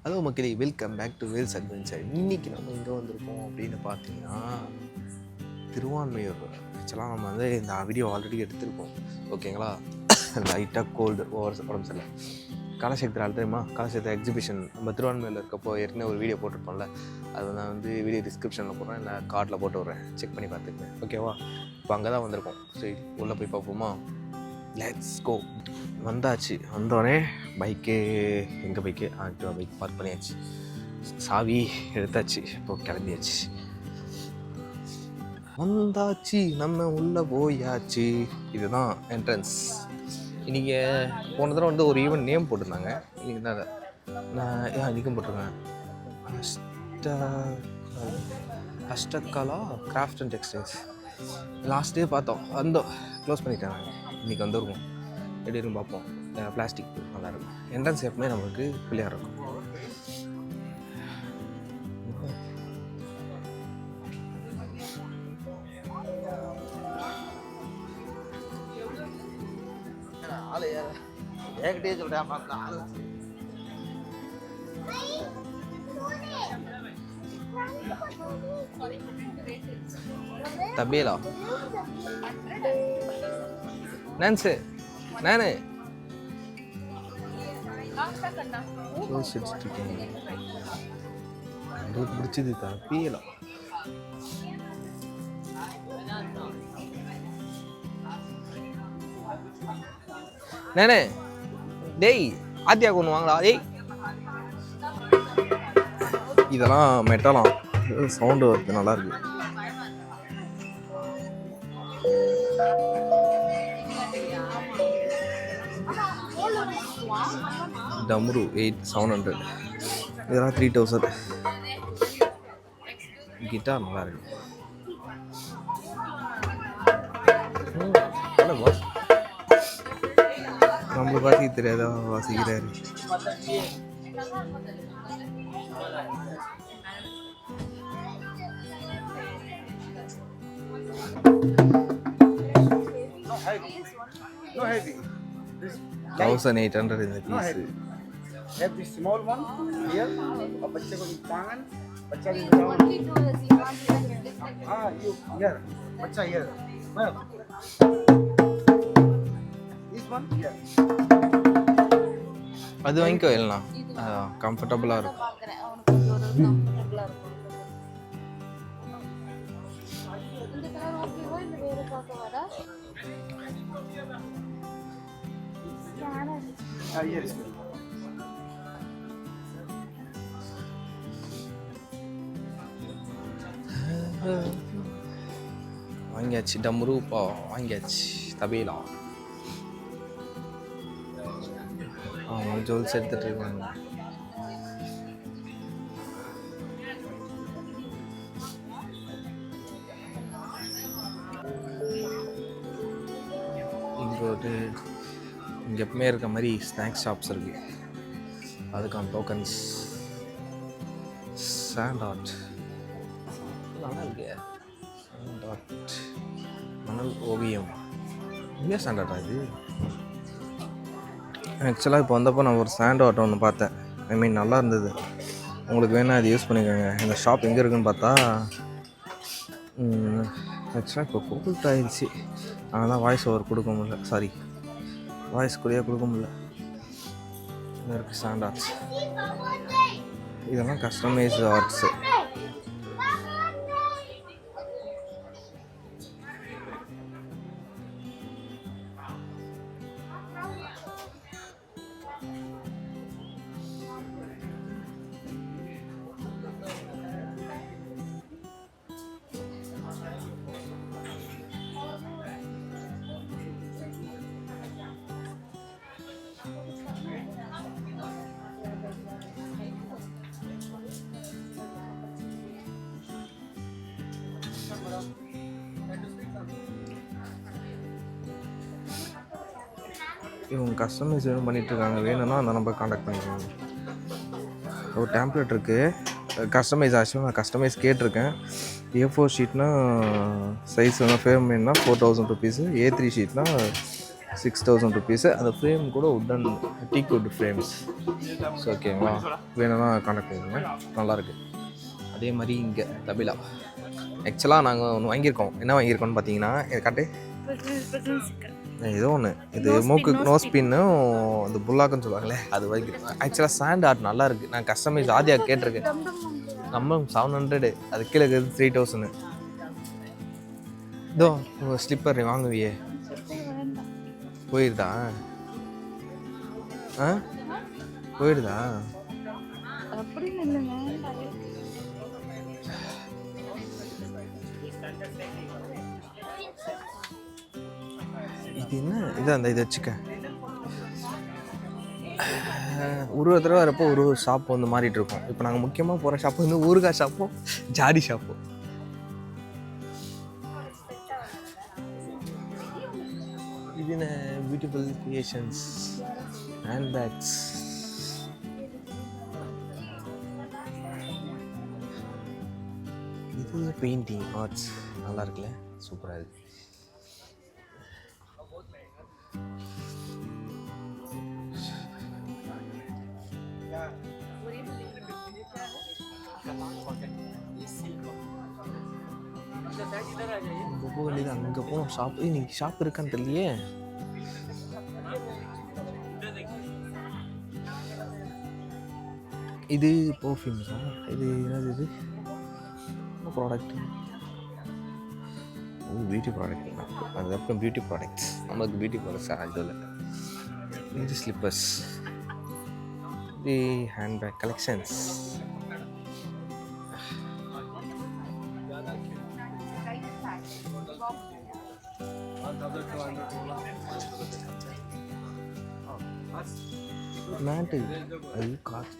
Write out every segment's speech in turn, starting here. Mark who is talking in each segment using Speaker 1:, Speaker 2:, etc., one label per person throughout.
Speaker 1: Hello மக்களே, welcome back to Vels adventure. இன்றைக்கி நம்ம எங்கே வந்திருக்கோம் அப்படின்னு பார்த்தீங்கன்னா திருவான்மையூர். ஆக்சுவலாக நம்ம வந்து இந்த வீடியோ ஆல்ரெடி எடுத்திருக்கோம், ஓகேங்களா? லைட்டாக கோல்டு உடம்பு சரியில்லை. கலாசேத்திரம் தெரியுமா? கலாசேத்திரம் எக்ஸிபிஷன் நம்ம திருவான்மையூரில் இருக்கப்போ ஏற்கனவே ஒரு வீடியோ போட்டிருப்போம்ல. அது நான் வந்து வீடியோ டிஸ்கிரிப்ஷனில் போடுறேன், இல்லை கார்டில் போட்டு விட்றேன், செக் பண்ணி பார்த்துக்கேன், ஓகேவா? இப்போ அங்கே தான் வந்திருக்கோம். சரி, உள்ளே போய் பார்ப்போமா? Let's go. வந்தாச்சு. வந்தோடனே எங்கள் பைக்கு ஆக்டிவா பைக் பார்க் பண்ணியாச்சு, சாவி எடுத்தாச்சு, இப்போ கிளம்பியாச்சு. வந்தாச்சு, நம்ம உள்ளே போயாச்சு. இதுதான் என்ட்ரன்ஸ். இன்றைக்கி போன தடவை வந்து ஒரு ஈவெண்ட் நேம் போட்டிருந்தாங்க. இன்றைக்கி தான் நான் இன்றைக்கும் போட்டிருக்கேன், Ashtakala craft and textiles. Last day பார்த்தோம், வந்தோம், க்ளோஸ் பண்ணிட்டாங்க. இன்றைக்கி வந்துருக்கும், எப்படி இருக்கும் பார்ப்போம். பிளாஸ்டிக் நல்லாயிருக்கும். என்ட்ரன்ஸ் எப்பவுமே நம்மளுக்கு பிள்ளையாக இருக்கும். ஏகிட்டே சொல்கிறேன் தபேலா நான்சு நானு உங்களுக்கு பிடிச்சது தபேலா. நானே டேய் ஆத்தியா கொண்டு வாங்களா? டேய் இதெல்லாம் மெட்டலாம், சவுண்டு வருது, நல்லா இருக்கு. டம்ரு 700, இதெல்லாம் 3000. கிட்டார் நல்லா இருக்கு. நம்மளுக்கு வாசிக்க தெரியாதா? வாசிக்கிறாரு.
Speaker 2: No heavy. This
Speaker 1: 1800 in the piece.
Speaker 2: Have the small one here. और बच्चे को टांगन, बच्चा भी टांगन. You here. बच्चा here. This one here.
Speaker 1: அது வாங்கிக்கோ, இல்லைனா கம்ஃபர்டபுளாக இருக்கும்.
Speaker 2: Yes.
Speaker 1: வாங்கியாச்சு, டம்ரூப்பா வாங்கியாச்சு, தபேலா. அவங்க ஜுவல்ஸ் எடுத்துகிட்டு இருக்காங்க. இங்கே எப்பவுமே இருக்க மாதிரி ஸ்நாக்ஸ் ஷாப்ஸ் இருக்குது, அதுக்கான டோக்கன்ஸ். சாண்ட் ஆர்ட் நல்லா இருக்கு. சாண்ட் ஆர்ட், மணல் ஓவியம். இங்கே சாண்ட் ஆர்ட்டா இது? ஆக்சுவலாக இப்போ வந்தப்போ நான் ஒரு சாண்ட் ஆர்ட் ஒன்று பார்த்தேன். ஐ மீன் நல்லா இருந்தது. உங்களுக்கு வேணால் அது யூஸ் பண்ணிக்கோங்க. இந்த ஷாப் எங்கே இருக்குதுன்னு பார்த்தா ஆக்சுவலாக இப்போ கோல்ட் ஆயிடுச்சு, அதனால் வாய்ஸ் ஓவர் கொடுக்க முடியல. சாரி, வாய்ஸ் கூடயே கொடுக்க முடியல. இங்கே இருக்குது சாண்ட் ஆர்ட்ஸ். இதெல்லாம் கஸ்டமைஸ்டு ஆர்ட்ஸு. இவங்க கஸ்டமைஸ் எதுவும் பண்ணிகிட்ருக்காங்க. வேணும்னா அந்த நம்பர் காண்டாக்ட் பண்ணிக்கோங்க. ஒரு டேம்ப்ளேட் இருக்குது, கஸ்டமைஸ் ஆச்சு. நான் கஸ்டமைஸ் கேட்டிருக்கேன். A4 ஷீட்னா சைஸ் வேணும், ஃபேம் வேணும்னா 4000 ருபீஸு. A3 ஷீட்னா 6,000 rupees. அந்த ஃப்ரேம் கூட உட்டன் டீக் வுட் ஃப்ரேம்ஸ். ஸோ ஓகேங்களா, வேணும்னா கான்டாக்ட் பண்ணிக்கோங்க, நல்லாயிருக்கு. அதே மாதிரி இங்கே தபிலா. ஆக்சுவலாக நாங்கள் ஒன்று வாங்கியிருக்கோம். என்ன வாங்கியிருக்கோம்னு பார்த்தீங்கன்னா, இதை காட்டு, ஏதோ ஒன்று, இது மூக்கு நோஸ் பின்னும் அந்த புல்லாக்குன்னு சொல்லுவாங்களே, அது வாங்கியிருக்கோம். ஆக்சுவலாக சாண்ட் ஆர்ட் நல்லா இருக்குது. நான் கஸ்டமைஸ் ஆதியா கேட்டிருக்கேன். நம்ம 700, அது கீழே இருக்குது 3,000. இதோ உங்கள் ஸ்லிப்பர் வாங்குவியே, போயிருதா? ஆ, போயிருதா? இது என்ன இது? அந்த இதை வச்சுக்க. ஒரு தடவை வரப்போ ஒரு ஷாப் வந்து மாறிட்டு இருக்கோம். இப்போ நாங்கள் முக்கியமாக போகிற ஷாப்பு வந்து ஊறுகாய் ஷாப்பும் ஜாடி ஷாப்பும். இது என்ன பியூட்டிஃபுல் கிரியேஷன்ஸ், ஹேண்ட் பேக்ஸ். இது பெயிண்டிங் ஆர்ட்ஸ் நல்லா இருக்குல்ல, சூப்பராக இருக்குது. போக வேண்டியது அங்கே போகணும் ஷாப். இன்னைக்கு ஷாப் இருக்கான்னு தெரியலையே. இது பர்ஃப்யூம்ஸா? இது என்னது? இது ப்ராடக்ட். ஓ, பியூட்டி ப்ராடக்ட். அதுக்கப்புறம் பியூட்டி ப்ராடக்ட்ஸ், நமக்கு பியூட்டி ப்ராடக்ட்ஸ் அதில். இது ஸ்லிப்பர்ஸ், இது ஹேண்ட்பேக் கலெக்ஷன்ஸ். மேட்டு, அது காசு.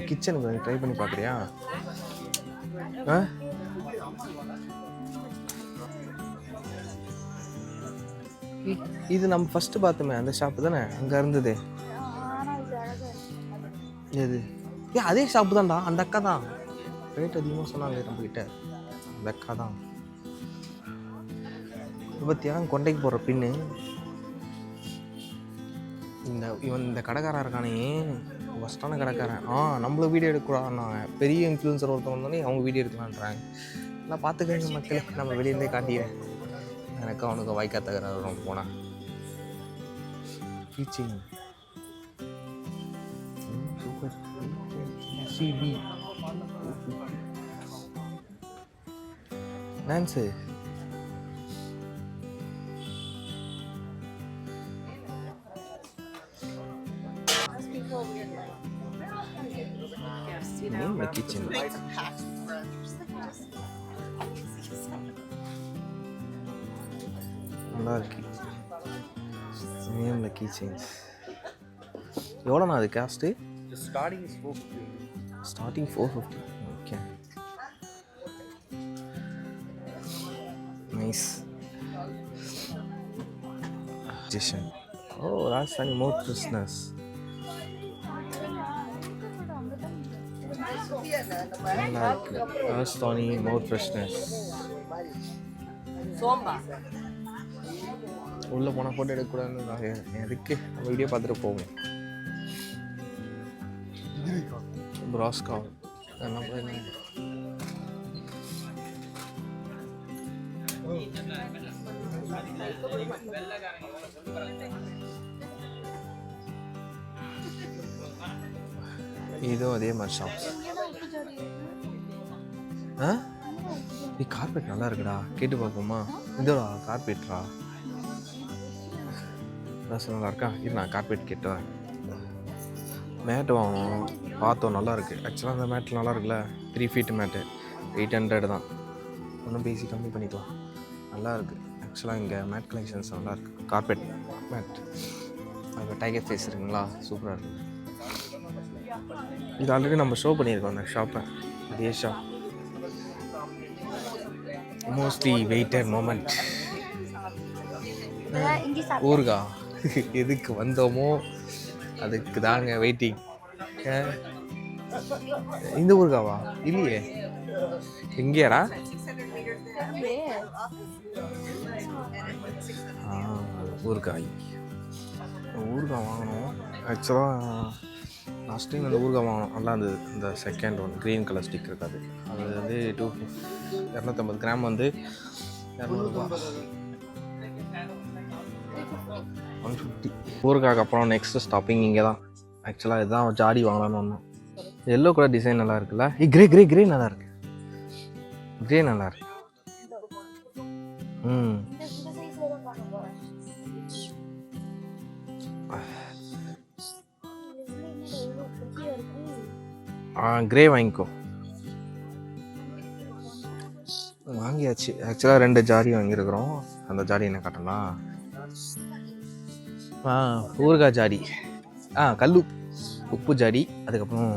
Speaker 1: கிச்சனுக்கு ட்ரை பண்ணி பார்க்குறியா? ஆ, இது நம்ம ஃபஸ்ட்டு பார்த்தோமே அந்த ஷாப்பு தானே, அங்கே இருந்தது. எது? அதே ஷாப்பு தான்டா, அந்த அக்கா தான். ரேட் அதிகமாக சொன்னாங்க நம்மக்கிட்ட, அந்த அக்கா தான். பற்றியா கொண்டைக்கு போடுற பின்னு. இந்த கடைக்காரன் இருக்கானே, ஃபஸ்ட்டான கடைக்காரன். நம்மளும் வீடியோ எடுக்கக்கூடாதுன்னாங்க. பெரிய இன்ஃப்ளூன்சர் ஒருத்தவங்க வந்தோடனே அவங்க வீடியோ எடுக்கலான்றாங்க. நான் பார்த்துக்கங்க மக்களே, நம்ம வெளியிருந்தே காட்டிடுறேன். எனக்கு அவனுக்கு வாய்க்கா தகராறு போனான். Teaching super. சிபி நான்ஸு. Name the kitchen. நல்லா இருக்கு. Name the kitchens. எவ்வளோண்ணா அது cost?
Speaker 2: Starting is 450.
Speaker 1: Starting 450. Okay. Nice. Jason. Oh, Rajasthani mouth freshness. நல்லா இருக்கு. ராஜஸ்தானி மவுத் ஃப்ரெஷ்னஸ். உள்ளே போனால் ஃபோட்டோ எடுக்கக்கூடாதுன்னு எதுக்கு, நம்ம வீடியோ பார்த்துட்டு போவோம். பிராஸ்கா என்ன இதுவும் அதே மாதிரி ஷாப்ஸ். கார்பெட் நல்லா இருக்குடா, கேட்டு பார்ப்போமா? இதோடா கார்பெட்ரா, நல்லா இருக்கா? இது நான் கார்பெட் கேட்டேன். மேட்டு வாங்கணும் பார்த்தோம், நல்லா இருக்குது. ஆக்சுவலாக அந்த மேட் நல்லா இருக்குல்ல, 3 feet மேட்டு 800 தான். ஒன்றும் பேசி கம்மி பண்ணிக்கலாம், நல்லா இருக்குது. ஆக்சுவலாக இங்கே மேட் கலெக்ஷன்ஸ் நல்லா இருக்குது. கார்பெட் மேட், அது டைகர் ஃபேஸ் இருக்குங்களா, சூப்பராக இருக்குது. இது ஆல்ரெடி நம்ம ஷோ பண்ணியிருக்கோம் அந்த ஷாப்பை, அதே ஷாப். Mostly weighted moment. ஊருகா எதுக்கு வந்தோமோ அதுக்கு தாங்க வெயிட்டிங். இந்த ஊருகாவா? இல்லையே, எங்கேயாடா? ஊறுகாய் ஊறுகாய் வாங்கினோம். ஆக்சுவலாக லாஸ்ட் டைம் அந்த ஊறுகாய் வாங்கினோம், நல்லா இருந்தது. இந்த second one green colour stick இருக்காது, அது வந்து 250 கிராம் வந்து 200 150. ஊறுகாய்க்கு அப்புறம் நெக்ஸ்ட்டு ஸ்டாப்பிங் இங்கே தான். ஆக்சுவலாக இதுதான் ஜாடி வாங்கலான்னு வந்தோம். எல்லோ கலர் டிசைன் நல்லா இருக்குல்ல. கிரே கிரே கிரே நல்லா இருக்கு. கிரே நல்லா இருக்கு. கிரே வாங்கிக்கோ. வாங்கியாச்சு. ஆக்சுவலாக 2 ஜாடி வாங்கியிருக்கிறோம். அந்த ஜாடி என்ன காட்டலாம்? ஊறுகாய் ஜாடி, கல்லு உப்பு ஜாடி, அதுக்கப்புறம்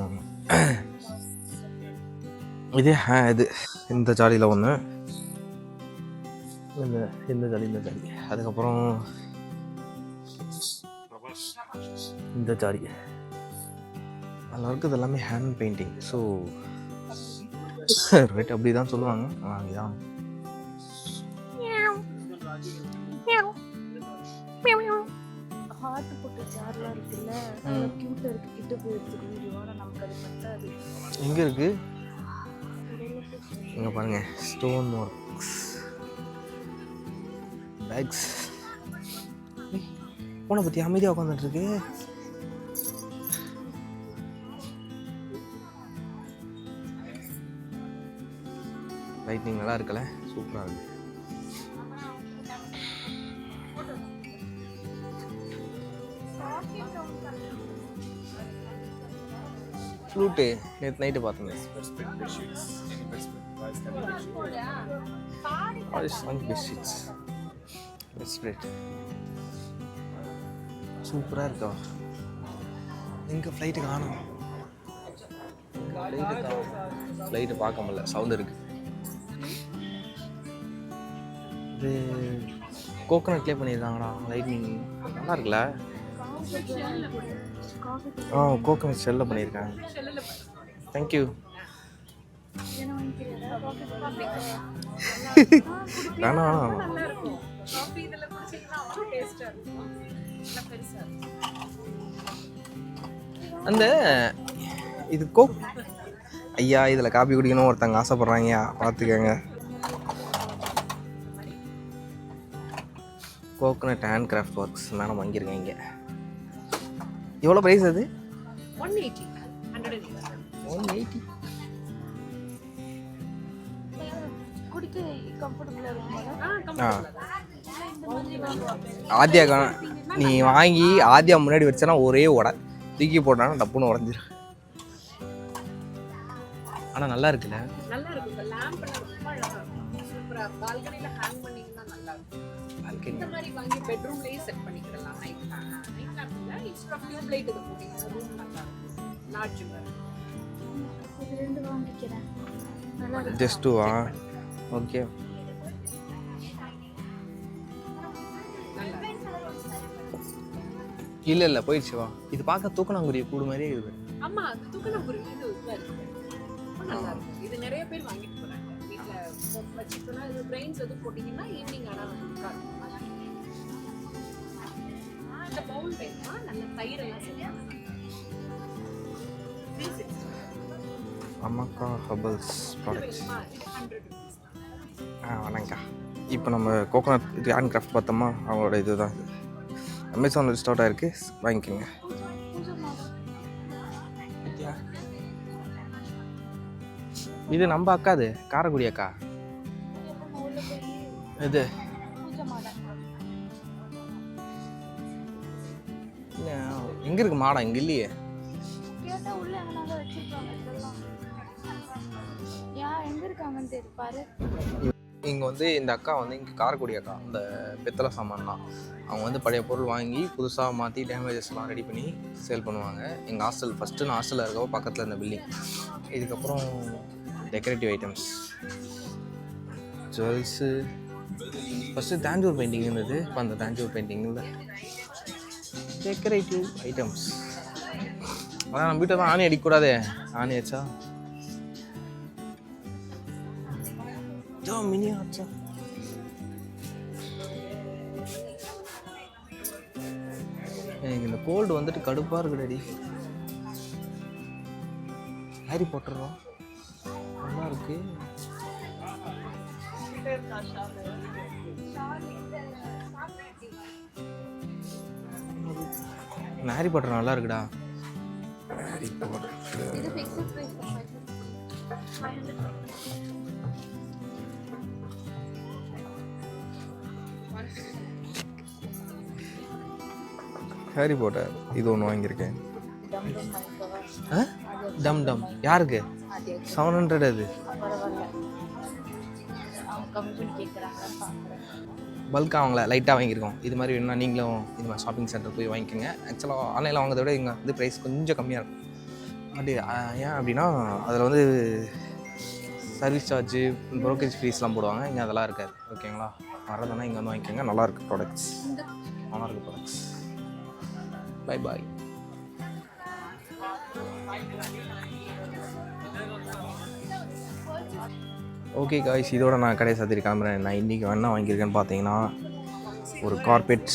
Speaker 1: இது இந்த ஜாடியில் ஒன்று, இந்த ஜாடி, அதுக்கப்புறம் இந்த ஜாடி. அதில் இருக்குது எல்லாமே ஹேண்ட் பெயிண்டிங். ஸோ ரேட் அப்படி தான் சொல்லுவாங்க, வாங்கிதான்.
Speaker 3: ஹார்ட் போட்ட ஜார்லாம் இருக்குல்ல, கியூட்டா இருக்கு. கிட்ட போய் எடுத்துக்கோ, நமக்கு அது பத்தாது.
Speaker 1: எங்க இருக்கு? இங்க பாருங்க, ஸ்டோன் ஒர்க்ஸ் பேக்ஸ். போன பத்தி அமைதியாக உட்காந்துட்டு இருக்கு. லைட்னிங் நல்லா இருக்குல்ல, சூப்பராக இருக்கு. ஃப்ளூட்டு நேற்று நைட்டு பார்த்தேன். சூப்பராக இருக்கா. எங்கே ஃப்ளைட்டு காணும்? ஃப்ளைட்டு பார்க்க முடியல, சவுண்ட் இருக்கு. இது கோகோனட்லேயே பண்ணியிருக்காங்கடா லைட்னிங், நல்லா இருக்குல்ல. கோகோனட் ஷெல்லில் பண்ணியிருக்காங்க. தேங்க்யூ. வேணாம், அந்த இது ஐயா இதில் காப்பி குடிக்கணும் ஒருத்தங்க ஆசைப்பட்றாங்க, பார்த்துக்கங்க. Coconut hand craft works madam வாங்கியிருக்கேன். இங்கே எவ்வளோ ப்ரைஸ் அது?
Speaker 3: 180.
Speaker 1: ஆத்யா நீ வாங்கி ஆத்யா முன்னாடி வச்சனா ஒரே தூக்கி போட்டானா டப்புன்னு உடஞ்சிடும். ஆனா நல்லா இருக்குல்ல,
Speaker 3: நல்லா இருக்கு. இந்த லாம்ப் ரொம்ப அழகா இருக்கு, சூப்பரா. பால்கனில ஹேங் பண்ணீங்கன்னா நல்லா இருக்கும். இந்த மாதிரி வாங்கி பெட்ரூம்லயே செட் பண்ணிக்கலாம். நைட் லாம்ப்ல எக்ஸ்ட்ரா டியூப் லைட் இது போட்டீங்கன்னா ரூம் நல்லா இருக்கும். லார்ஜ் இது ரெண்டு வாங்கிக்கிறேன். நல்லா இருக்கு.
Speaker 1: ஜஸ்ட் வா. ஓகே. இல்ல போயிடுச்சு, வா. இது பார்க்க தூக்கணாங்குருவி கூடு மாதிரியே இருக்குது.
Speaker 3: ஆமா, தூக்கணாங்குருவி இது இருக்கு. நல்லா இருக்கு. இது நிறைய பேர் வாங்கிட்டு போறாங்க வீட்ல வச்சிட்டோம்னா. இது பிரெயின்ஸ் எது போட்டீங்கன்னா ஈவினிங் ஆனா உட்காரும். இந்த பவுல் வேணுமா? நல்ல தயிர் எல்லாம் சேர்த்து
Speaker 1: அம்மாக்கா ஹெர்பல்ஸ் ப்ராடக்ட்ஸ். வணக்கா. இப்போ நம்ம கோகோனட் இது ஹேண்ட் கிராஃப்ட் பார்த்தோமா, அவங்களோட இதுதான். அமேசானில் ஸ்டார்ட் ஆகிருக்கு, வாங்கிக்கோங்க. இது நம்ம அக்காது, காரைக்குடி அக்கா. இது எங்க இருக்கு மாடம்? இங்க இல்லையே. இங்கே வந்து இந்த அக்கா வந்து இங்கே காரைக்குடி அக்கா, இந்த பித்தளை சாமான் தான். அவங்க வந்து பழைய பொருள் வாங்கி புதுசாக மாற்றி டேமேஜஸ்லாம் ரெடி பண்ணி சேல் பண்ணுவாங்க. எங்கள் ஹாஸ்டல் ஃபஸ்ட்டு நான் ஹாஸ்டலில் இருக்கவோ பக்கத்தில் இருந்த பில்டிங். இதுக்கப்புறம் decorative items, jewels. First Tanjore painting இருந்தது, இப்போ அந்த தாஞ்சூர் பெயிண்டிங்கில் டெக்கரேட்டிவ் ஐட்டம்ஸ். ஆனால் நம்ம வீட்டை தான் ஆணி அடிக்கக்கூடாதே, ஆணி வச்சா மினி ஆச்சா. எனக்கு இந்த கோல்டு வந்துட்டு கடுப்பாக இருக்குடாடி. ஹாரி போட்டுறோம் நல்லா இருக்கு. ஹாரி பாட்டர் நல்லா இருக்குடா. ஹாரி பாட்டர்
Speaker 3: இது ஃபிக்ஸ்ட் பிரைஸ் 500.
Speaker 1: ஹாரி பாட்டர் இது ஒன்று வாங்கியிருக்கேன். டம் டம் யாருக்கு? 700 அது. பல்காக அவங்கள லைட்டாக வாங்கியிருக்கோம். இது மாதிரி வேணும்னா நீங்களும் இது மாதிரி ஷாப்பிங் சென்டர் போய் வாங்கிக்கோங்க. ஆக்சுவலாக ஆன்லைனில் வாங்குறத விட இங்கே வந்து ப்ரைஸ் கொஞ்சம் கம்மியாக இருக்கும். அப்படி ஏன் அப்படின்னா அதில் வந்து சர்வீஸ் சார்ஜு, ப்ரோக்கரேஜ் ஃபீஸ்லாம் போடுவாங்க. இங்கே அதெல்லாம் இருக்காது. ஓகேங்களா? வரதுன்னா இங்கே வந்து வாங்கிக்கோங்க. நல்லாயிருக்கு ப்ராடக்ட்ஸ், நல்லாயிருக்கு products. Bye bye. Okay guys, இதோட நான் கடையை சாத்திரி கிளம்புறேன். நான் இன்றைக்கி என்ன வாங்கியிருக்கேன்னு பார்த்தீங்கன்னா ஒரு கார்பெட்.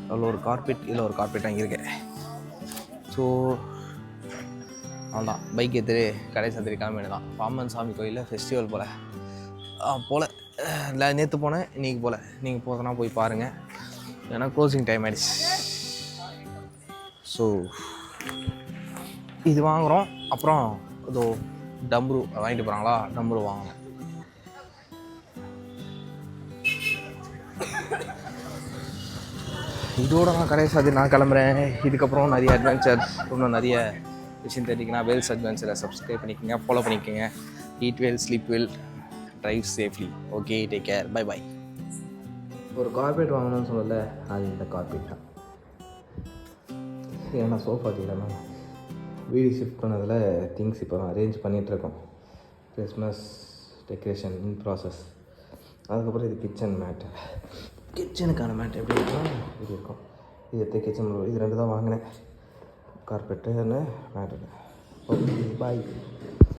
Speaker 1: அதில் ஒரு கார்பெட், இதில் ஒரு கார்பெட் வாங்கியிருக்கேன். ஸோ அவ்வளோதான், பைக் எடுத்துட்டு கடையை சாத்திரி கிளம்ப தான். பாம்பன் சாமி கோயிலில் ஃபெஸ்டிவல் போல் இல்லை, நேற்று போனேன், இன்றைக்கி போல். நீங்கள் போகிறதுனா போய் பாருங்கள், ஏன்னா க்ளோசிங் டைம் ஆகிடுச்சு. ஸோ இது வாங்குகிறோம். அப்புறம் இதோ டம்ரு வாங்கிட்டு போகிறாங்களா, டம்ரு வாங்கணும். இதோட நான் கடைசி நான் கிளம்புறேன். இதுக்கப்புறம் நிறைய அட்வென்ச்சர்ஸ், இன்னும் நிறைய விஷயம் தெரிஞ்சிங்கன்னா வேல்ஸ் அட்வென்ச்சரை சப்ஸ்கிரைப் பண்ணிக்கோங்க, ஃபாலோ பண்ணிக்கோங்க. Eat well, sleep well, drive safely. Okay, take care, bye bye. ஒரு கார்பெட் வாங்கணும்னு சொல்லல, அது இந்த கார்பெட் தான். ஏன்னா சோஃபா இல்லைன்னா வீடு ஷிஃப்ட் பண்ணதில் திங்ஸ் இப்போ தான் அரேஞ்ச் பண்ணிகிட்ருக்கோம். Christmas decoration in process. அதுக்கப்புறம் இது கிச்சன் மேட். கிச்சனுக்கான மேட் எப்படி இருக்குன்னா இது இருக்கும். இது கிச்சன், இது 2 தான் வாங்கினேன், கார்பெட்டு மேட்டு. Okay bye.